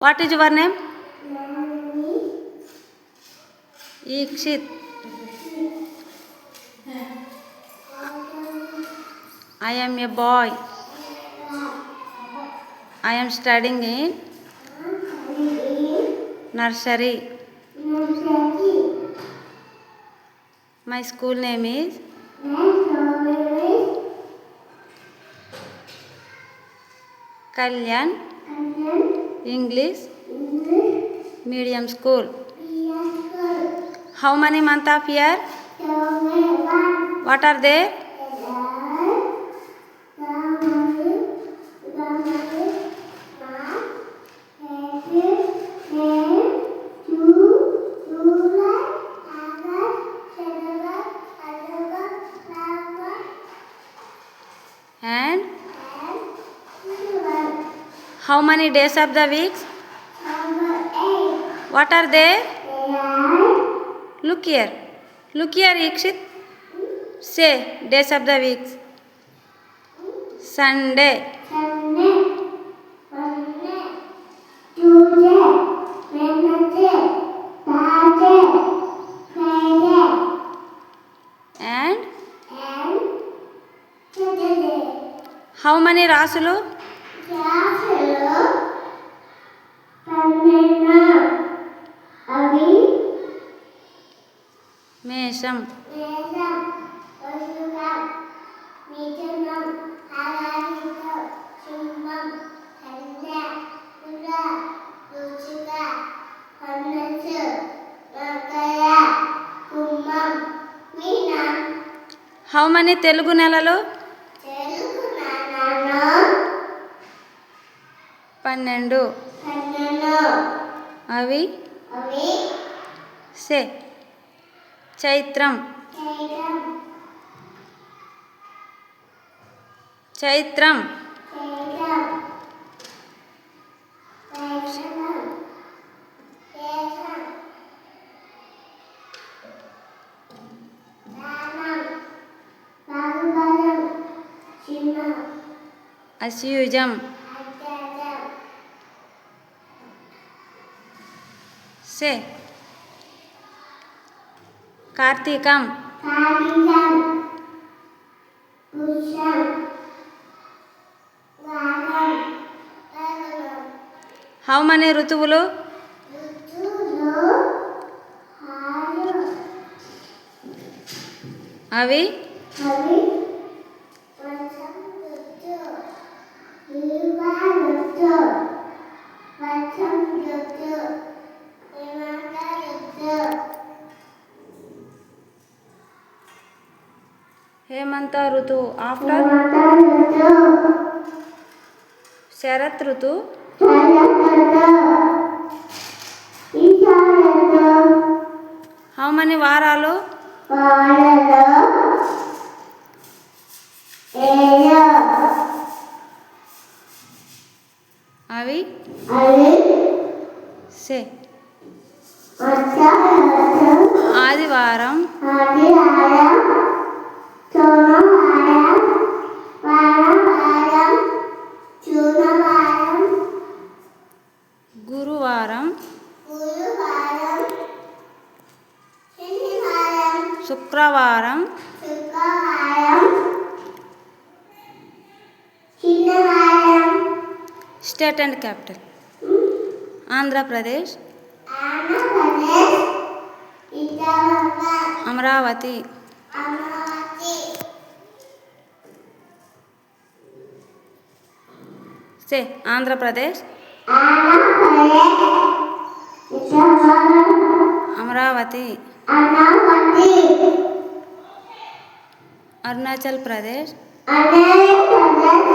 What is your name? Ikshit. I am a boy. I am studying in nursery. My school name is Kalyan English Medium School. How many months of year? What are they? And how many days of the weeks? What are they? Look here. Look here, Ikshit. Say days of the weeks. Sunday. Tuesday, Wednesday, Thursday, Friday, And Saturday. how many రాసులు? క్లాసులు 12. అవి మేషం. మేషం, వృషభం, మిథునం, కర్కాటకం, సింహం, కన్య, తుల, వృశ్చిక, ధనుస్సు, మకర, కుంభం, మీనం. How many తెలుగు నెలలు? తెలుగు నెలలు 12. 12. అవి అవి సే చైత్రం. చైత్రం, చైత్రం. చైత్రం, వైశాఖం, జ్యేష్ఠం, శ్రావణం, భాద్రపదం, సింహం, అశ్యూజం. ఆషాఢం, సే కార్తీకం. కార్తీకం, పుష్యం, మాఘం, ఫాల్గుణం. How many ఋతువులు? ఋతువులు 6. అవి అవి వర్షం ఋతు, హిమ ఋతు, వర్షం ఋతు, హిమవంత ఋతు, హేమంత ఋతువు. ఆఫ్టర్ హిమవంత ఋతు, శరత్ ఋతు. శరత్ ఋతు, ఈశా ఋతు. How many వారాలు? వారలు 7. అవి అవి సే ఆదివారం, ఆదివారం, సోమవారం, వారం, శుక్రవారం, గురువారం, గురువారం, శనివారం, శుక్రవారం, శుక్రవారం, శనివారం. State and capital. Andhra Pradesh, Andhra Pradesh, Vijayawada, Amaravati, Amaravati. Say Andhra Pradesh, Andhra Pradesh, Vijayawada, Amaravati, Amaravati. Arunachal Pradesh, Andhra Pradesh,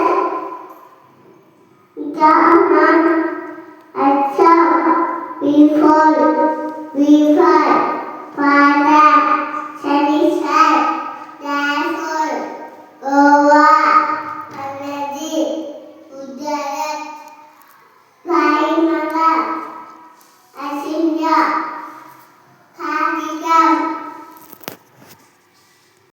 Jharkhand, Assam, Bihar, Bihar,